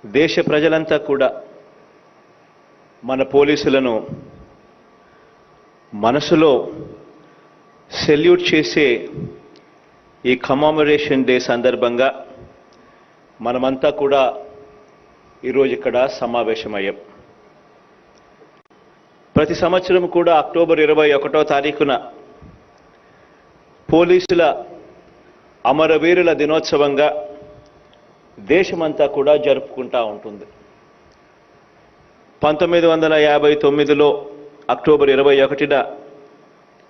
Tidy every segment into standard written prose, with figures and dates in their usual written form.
దేశ ప్రజలంతా కూడా మన పోలీసులను మనసులో సెల్యూట్ చేసే ఈ కమమరేషన్ డే సందర్భంగా మనమంతా కూడా ఈరోజు ఇక్కడ సమావేశమయ్యాం. ప్రతి సంవత్సరం కూడా అక్టోబర్ 21వ తారీఖున పోలీసుల అమరవీరుల దినోత్సవంగా దేశమంతా కూడా జరుపుకుంటూ ఉంటుంది. 1959లో అక్టోబర్ 21న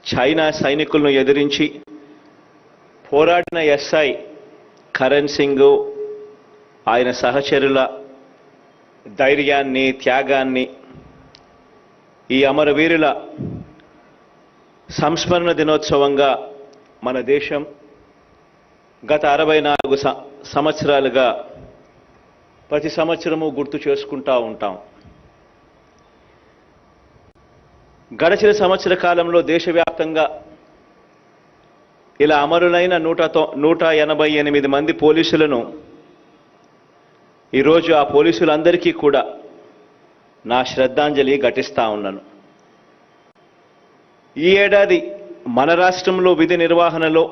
చైనా సైనికులను ఎదిరించి పోరాడిన ఎస్ఐ కరణ్ సింగ్ ఆయన సహచరుల ధైర్యాన్ని, త్యాగాన్ని ఈ అమరవీరుల సంస్మరణ దినోత్సవంగా మన దేశం గత 64 సంవత్సరాలుగా ప్రతి సంవత్సరము గుర్తు చేసుకుంటూ ఉంటాం. గడిచిన సంవత్సర కాలంలో దేశవ్యాప్తంగా ఇలా అమరులైన 188 మంది పోలీసులను ఈరోజు ఆ పోలీసులందరికీ కూడా నా శ్రద్ధాంజలి ఘటిస్తా ఉన్నాను. ఈ ఏడాది మన రాష్ట్రంలో విధి నిర్వహణలో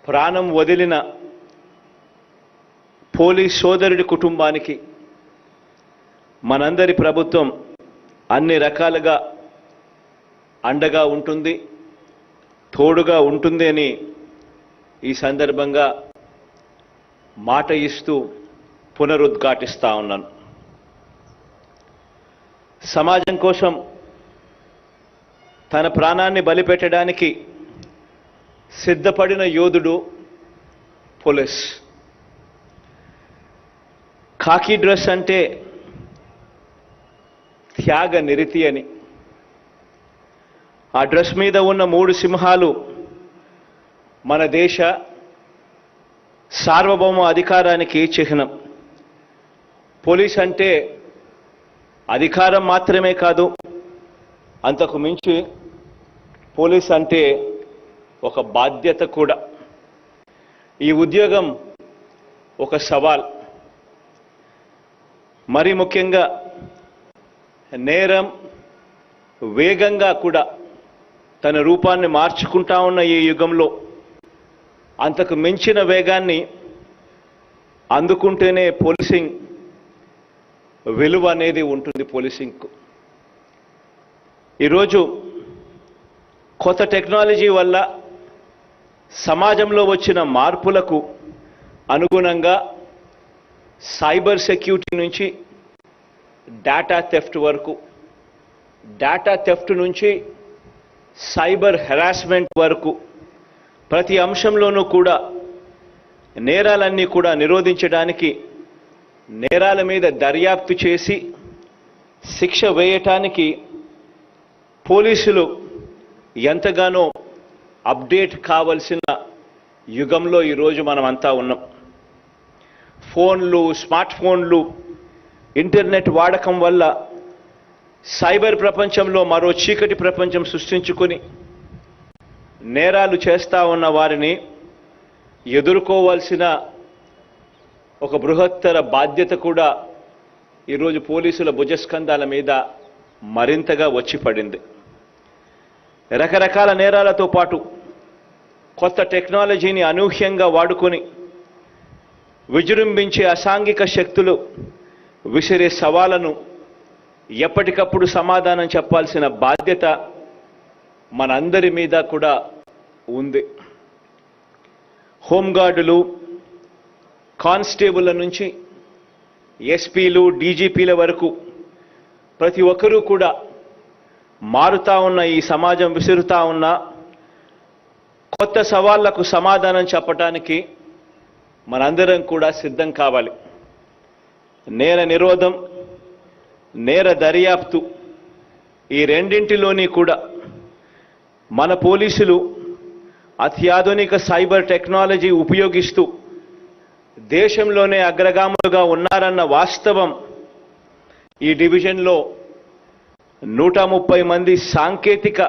ప్రాణం వదిలిన పోలీస్ సోదరుడి కుటుంబానికి మనందరి ప్రభుత్వం అన్ని రకాలుగా అండగా ఉంటుంది, తోడుగా ఉంటుంది అని ఈ సందర్భంగా మాట ఇస్తూ పునరుద్ఘాటిస్తా ఉన్నాను. సమాజం కోసం తన ప్రాణాన్ని బలిపెట్టడానికి సిద్ధపడిన యోధుడు పోలీస్. ఖాకీ డ్రెస్ అంటే త్యాగ నిరతి అని. ఆ డ్రెస్ మీద ఉన్న 3 సింహాలు మన దేశ సార్వభౌమ అధికారానికి చిహ్నం. పోలీస్ అంటే అధికారం మాత్రమే కాదు, అంతకు మించి పోలీస్ అంటే ఒక బాధ్యత కూడా. ఈ ఉద్యోగం ఒక సవాల్. మరి ముఖ్యంగా నేరం వేగంగా కూడా తన రూపాన్ని మార్చుకుంటా ఉన్న ఈ యుగంలో అంతకు మించిన వేగాన్ని అందుకుంటేనే పోలీసింగ్ విలువ అనేది ఉంటుంది. పోలీసింగ్కు ఈరోజు కొత్త టెక్నాలజీ వల్ల సమాజంలో వచ్చిన మార్పులకు అనుగుణంగా సైబర్ సెక్యూరిటీ నుంచి డేటా థెఫ్ట్ వరకు, డేటా థెఫ్ట్ నుంచి సైబర్ హెరాస్మెంట్ వరకు ప్రతి అంశంలోనూ కూడా నేరాలన్నీ కూడా నిరోధించడానికి, నేరాల మీద దర్యాప్తు చేసి శిక్ష వేయటానికి పోలీసులు ఎంతగానో అప్డేట్ కావలసిన యుగంలో ఈరోజు మనమంతా ఉన్నాం. ఫోన్లు, స్మార్ట్ ఫోన్లు, ఇంటర్నెట్ వాడకం వల్ల సైబర్ ప్రపంచంలో మరో చీకటి ప్రపంచం సృష్టించుకొని నేరాలు చేస్తూ ఉన్న వారిని ఎదుర్కోవాల్సిన ఒక బృహత్తర బాధ్యత కూడా ఈరోజు పోలీసుల భుజస్కంధాల మీద మరింతగా వచ్చి పడింది. రకరకాల నేరాలతో పాటు కొత్త టెక్నాలజీని అనూహ్యంగా వాడుకొని విజృంభించే అసాంఘిక శక్తులు విసిరే సవాళ్లను ఎప్పటికప్పుడు సమాధానం చెప్పాల్సిన బాధ్యత మనందరి మీద కూడా ఉంది. హోంగార్డులు, కానిస్టేబుల్ల నుంచి ఎస్పీలు, డీజీపీల వరకు ప్రతి ఒక్కరూ కూడా మారుతా ఉన్న ఈ సమాజం విసురుతా ఉన్న కొత్త సవాళ్లకు సమాధానం చెప్పడానికి మనందరం కూడా సిద్ధం కావాలి. నేర నిరోధం, నేర దర్యాప్తు ఈ రెండింటిలోని కూడా మన పోలీసులు అత్యాధునిక సైబర్ టెక్నాలజీ ఉపయోగిస్తూ దేశంలోనే అగ్రగాములుగా ఉన్నారన్న వాస్తవం ఈ డివిజన్లో 130 మంది సాంకేతిక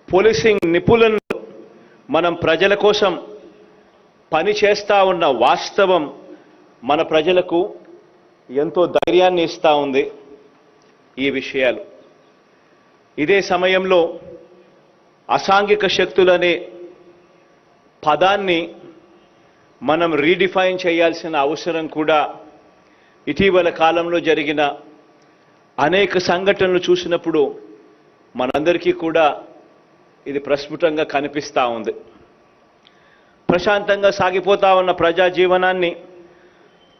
పోలీసింగ్ నిపుణులను మనం ప్రజల కోసం పని చేస్తా ఉన్న వాస్తవం మన ప్రజలకు ఎంతో ధైర్యాన్ని ఇస్తా ఉంది ఈ విషయాలు. ఇదే సమయంలో అసాంఘిక శక్తులనే పదాన్ని మనం రీడిఫైన్ చేయాల్సిన అవసరం కూడా ఇటీవల కాలంలో జరిగిన అనేక సంఘటనలు చూసినప్పుడు మనందరికీ కూడా ఇది ప్రస్ఫుటంగా కనిపిస్తూ ఉంది. ప్రశాంతంగా సాగిపోతా ఉన్న ప్రజా జీవనాన్ని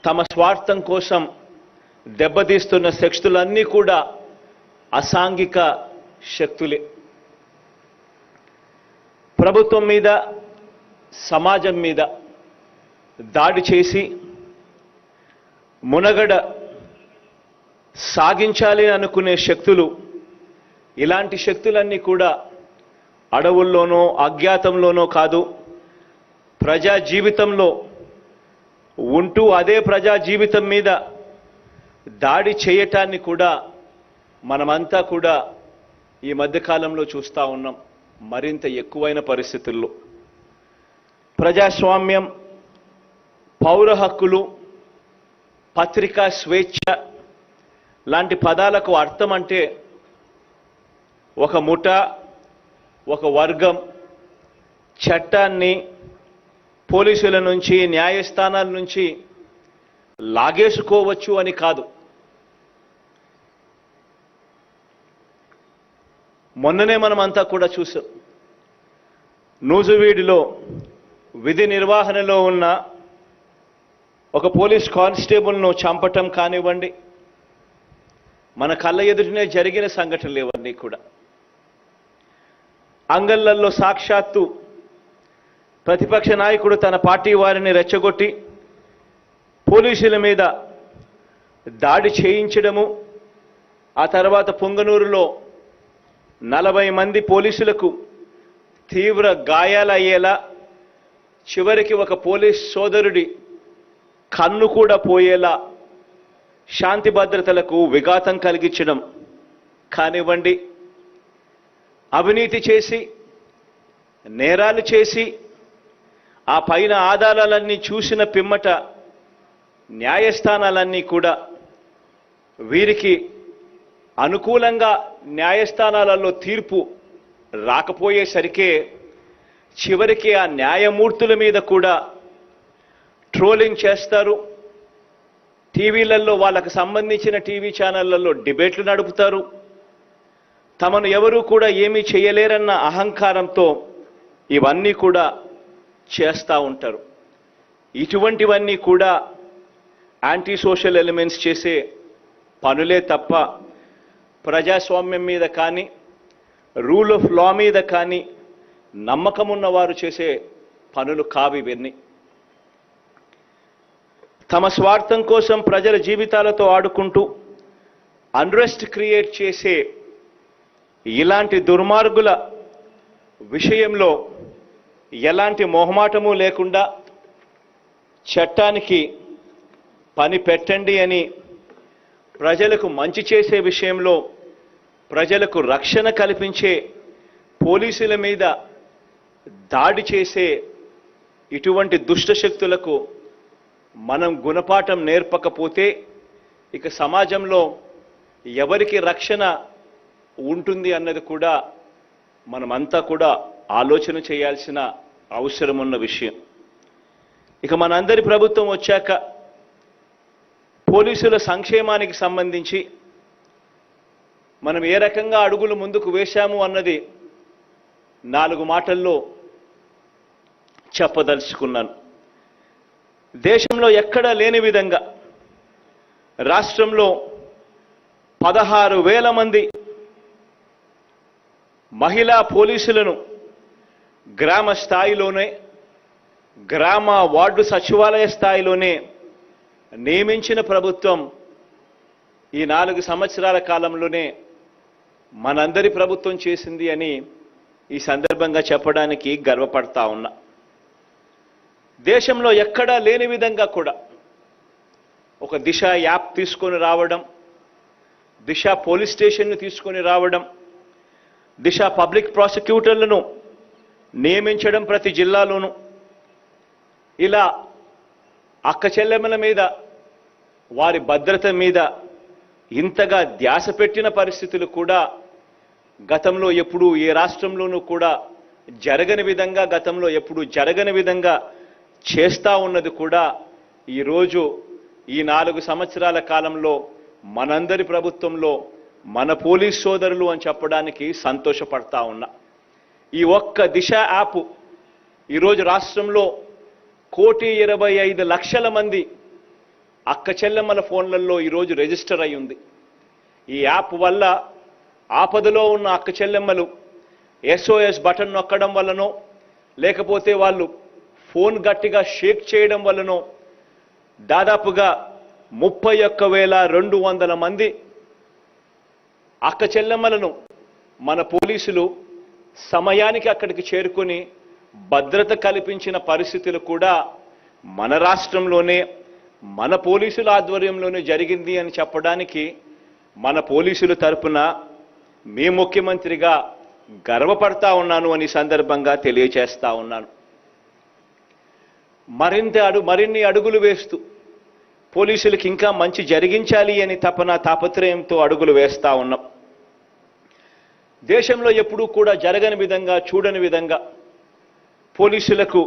తమ స్వార్థం కోసం దెబ్బతీస్తున్న శక్తులన్నీ కూడా అసాంఘిక శక్తులే. ప్రభుత్వం మీద, సమాజం మీద దాడి చేసి మునగడ సాగించాలి అనుకునే శక్తులు, ఇలాంటి శక్తులన్నీ కూడా అడవుల్లోనో అజ్ఞాతంలోనో కాదు, ప్రజా జీవితంలో ఉంటూ అదే ప్రజా జీవితం మీద దాడి చేయటాన్ని కూడా మనమంతా కూడా ఈ మధ్యకాలంలో చూస్తూ ఉన్నాం. మరింత ఎక్కువైన పరిస్థితుల్లో ప్రజాస్వామ్యం, పౌర హక్కులు, పత్రికా స్వేచ్ఛ లాంటి పదాలకు అర్థం అంటే ఒక ముఠ, ఒక వర్గం చట్టాన్ని పోలీసుల నుంచి, న్యాయస్థానాల నుంచి లాగేసుకోవచ్చు అని కాదు. మొన్ననే మనమంతా కూడా చూసాం. నూజివీడులో విధి నిర్వహణలో ఉన్న ఒక పోలీస్ కానిస్టేబుల్ను చంపటం కానివ్వండి, మన కళ్ళ ఎదుటనే జరిగిన సంఘటనలు ఇవన్నీ కూడా. అంగళ్ళల్లో సాక్షాత్తు ప్రతిపక్ష నాయకుడు తన పార్టీ వారిని రెచ్చగొట్టి పోలీసుల మీద దాడి చేయించడము, ఆ తర్వాత పొంగనూరులో 40 మంది పోలీసులకు తీవ్ర గాయాలయ్యేలా, చివరికి ఒక పోలీస్ సోదరుడి కన్ను కూడా పోయేలా శాంతి భద్రతలకు విఘాతం కలిగించడం కానివ్వండి, అవినీతి చేసి నేరాలు చేసి ఆ పైన ఆధారాలన్నీ చూసిన పిమ్మట న్యాయస్థానాలన్నీ కూడా వీరికి అనుకూలంగా న్యాయస్థానాలలో తీర్పు రాకపోయేసరికే చివరికి ఆ న్యాయమూర్తుల మీద కూడా ట్రోలింగ్ చేస్తారు. టీవీలలో వాళ్ళకు సంబంధించిన టీవీ ఛానళ్లలో డిబేట్లు నడుపుతారు. తమను ఎవరూ కూడా ఏమీ చేయలేరన్న అహంకారంతో ఇవన్నీ కూడా చేస్తూ ఉంటారు. ఇటువంటివన్నీ కూడా యాంటీ సోషల్ ఎలిమెంట్స్ చేసే పనులే తప్ప ప్రజాస్వామ్యం మీద కానీ, రూల్ ఆఫ్ లా మీద కానీ నమ్మకం ఉన్నవారు చేసే పనులు కావు ఇవన్నీ. తమ స్వార్థం కోసం ప్రజల జీవితాలతో ఆడుకుంటూ అన్రెస్ట్ క్రియేట్ చేసే ఇలాంటి దుర్మార్గుల విషయంలో ఎలాంటి మొహమాటము లేకుండా చట్టానికి పని పెట్టండి అని, ప్రజలకు మంచి చేసే విషయంలో ప్రజలకు రక్షణ కల్పించే పోలీసుల మీద దాడి చేసే ఇటువంటి దుష్ట శక్తులకు మనం గుణపాఠం నేర్పకపోతే ఇక సమాజంలో ఎవరికి రక్షణ ఉంటుంది అన్నది కూడా మనమంతా కూడా ఆలోచన చేయాల్సిన అవసరం ఉన్న విషయం. ఇక మనందరి ప్రభుత్వం వచ్చాక పోలీసుల సంక్షేమానికి సంబంధించి మనం ఏ రకంగా అడుగులు ముందుకు వేశాము అన్నది 4 మాటల్లో చెప్పదలుచుకున్నాను. దేశంలో ఎక్కడా లేని విధంగా రాష్ట్రంలో 16,000 మంది మహిళా పోలీసులను గ్రామ స్థాయిలోనే, గ్రామ వార్డు సచివాలయ స్థాయిలోనే నియమించిన ప్రభుత్వం ఈ 4 సంవత్సరాల కాలంలోనే మనందరి ప్రభుత్వం చేసింది అని ఈ సందర్భంగా చెప్పడానికి గర్వపడతా ఉన్నా. దేశంలో ఎక్కడా లేని విధంగా కూడా ఒక దిశ యాప్ తీసుకొని రావడం, దిశ పోలీస్ స్టేషన్ను తీసుకొని రావడం, దిశ పబ్లిక్ ప్రాసిక్యూటర్లను నియమించడం ప్రతి జిల్లాలోనూ, ఇలా అక్క చెల్లెమ్మల మీద వారి భద్రత మీద ఇంతగా ధ్యాస పెట్టిన పరిస్థితులు కూడా గతంలో ఎప్పుడూ ఏ రాష్ట్రంలోనూ కూడా జరగని విధంగా గతంలో ఎప్పుడూ జరగని విధంగా చేస్తా ఉన్నది కూడా ఈరోజు ఈ 4 సంవత్సరాల కాలంలో మనందరి ప్రభుత్వంలో మన పోలీస్ సోదరులు అని చెప్పడానికి సంతోషపడతా ఉన్నా. ఈ ఒక్క దిశ యాప్ ఈరోజు రాష్ట్రంలో 1,25,00,000 మంది అక్క చెల్లెమ్మల ఫోన్లలో ఈరోజు రిజిస్టర్ అయి ఉంది. ఈ యాప్ వల్ల ఆపదలో ఉన్న అక్క చెల్లెమ్మలు SOS బటన్ నొక్కడం వల్లనో లేకపోతే వాళ్ళు ఫోన్ గట్టిగా షేక్ చేయడం వల్లనో దాదాపుగా 31,200 మంది అక్క చెల్లెమ్మలను మన పోలీసులు సమయానికి అక్కడికి చేరుకొని భద్రత కల్పించిన పరిస్థితులు కూడా మన రాష్ట్రంలోనే మన పోలీసుల ఆధ్వర్యంలోనే జరిగింది అని చెప్పడానికి మన పోలీసుల తరపున మీ ముఖ్యమంత్రిగా గర్వపడతా ఉన్నాను అని సందర్భంగా తెలియజేస్తా ఉన్నాను. మరిన్ని అడుగులు వేస్తూ పోలీసులకు ఇంకా మంచి జరిగించాలి అని తాపత్రయంతో అడుగులు వేస్తా ఉన్నాం. దేశంలో ఎప్పుడూ కూడా జరగని విధంగా చూడని విధంగా పోలీసులకు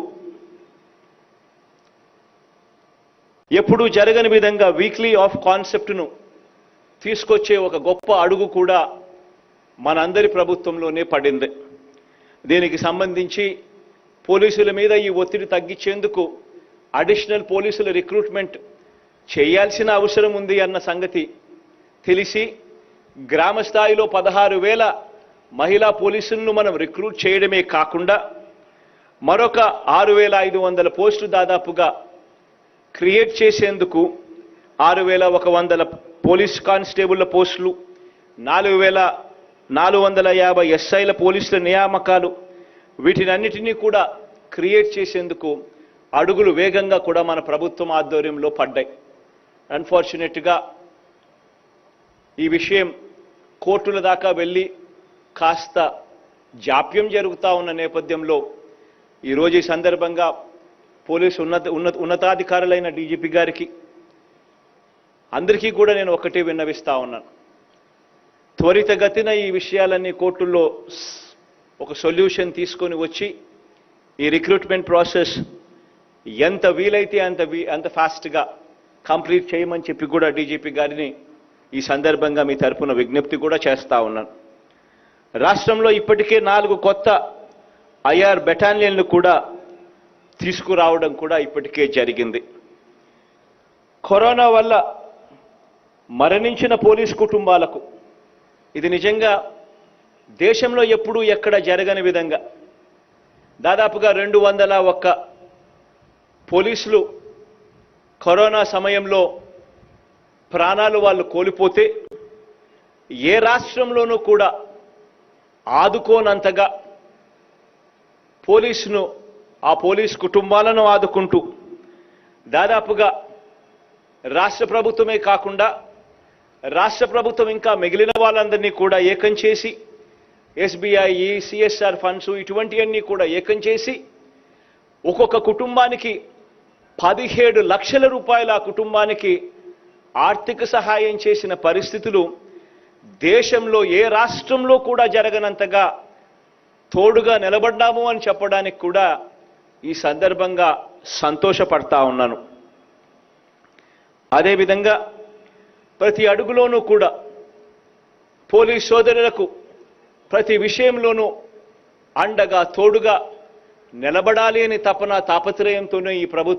ఎప్పుడూ జరగని విధంగా వీక్లీ ఆఫ్ కాన్సెప్ట్ను తీసుకొచ్చే ఒక గొప్ప అడుగు కూడా మనందరి ప్రభుత్వంలోనే పడింది. దీనికి సంబంధించి పోలీసుల మీద ఈ ఒత్తిడి తగ్గించేందుకు అడిషనల్ పోలీసుల రిక్రూట్మెంట్ చేయాల్సిన అవసరం ఉంది అన్న సంగతి తెలిసి గ్రామ స్థాయిలో 16,000 మహిళా పోలీసులను మనం రిక్రూట్ చేయడమే కాకుండా మరొక 6,500 పోస్టులు దాదాపుగా క్రియేట్ చేసేందుకు 6,100 పోలీస్ కానిస్టేబుళ్ల పోస్టులు, 4,450 SIల పోలీసుల నియామకాలు వీటినన్నిటినీ కూడా క్రియేట్ చేసేందుకు అడుగులు వేగంగా కూడా మన ప్రభుత్వం ఆధ్వర్యంలో పడ్డాయి. అన్ఫార్చునేట్గా ఈ విషయం కోర్టుల దాకా వెళ్ళి కాస్త జాప్యం జరుగుతూ ఉన్న నేపథ్యంలో ఈరోజు ఈ సందర్భంగా పోలీసు ఉన్నతాధికారులైన DGP గారికి అందరికీ కూడా నేను ఒకటే విన్నవిస్తా ఉన్నాను. త్వరితగతిన ఈ విషయాలన్నీ కోర్టుల్లో ఒక సొల్యూషన్ తీసుకొని వచ్చి ఈ రిక్రూట్మెంట్ ప్రాసెస్ ఎంత వీలైతే అంత ఫాస్ట్గా కంప్లీట్ చేయమని చెప్పి కూడా DGP గారిని ఈ సందర్భంగా మీ తరపున విజ్ఞప్తి కూడా చేస్తా ఉన్నాను. రాష్ట్రంలో ఇప్పటికే 4 కొత్త IR బెటాలియన్లు కూడా తీసుకురావడం కూడా ఇప్పటికే జరిగింది. కరోనా వల్ల మరణించిన పోలీస్ కుటుంబాలకు ఇది నిజంగా దేశంలో ఎప్పుడూ ఎక్కడ జరగని విధంగా దాదాపుగా 201 పోలీసులు కరోనా సమయంలో ప్రాణాలు వాళ్ళు కోల్పోతే ఏ రాష్ట్రంలోనూ కూడా ఆదుకోనంతగా ఆ పోలీస్ కుటుంబాలను ఆదుకుంటూ దాదాపుగా రాష్ట్ర ప్రభుత్వమే కాకుండా రాష్ట్ర ప్రభుత్వం ఇంకా మిగిలిన వాళ్ళందరినీ కూడా ఏకం చేసి SBI, CSR ఫండ్స్ ఇటువంటివన్నీ కూడా ఏకం చేసి ఒక్కొక్క కుటుంబానికి 17 లక్షల రూపాయల ఆ కుటుంబానికి ఆర్థిక సహాయం చేసిన పరిస్థితులు దేశంలో ఏ రాష్ట్రంలో కూడా జరగనంతగా తోడుగా నిలబడ్డాము అని చెప్పడానికి కూడా ఈ సందర్భంగా సంతోషపడతా ఉన్నాను. అదేవిధంగా ప్రతి అడుగులోనూ కూడా పోలీస్ సోదరులకు ప్రతి విషయంలోనూ అండగా తోడుగా నిలబడాలి అని తాపత్రయంతోనే ఈ ప్రభుత్వం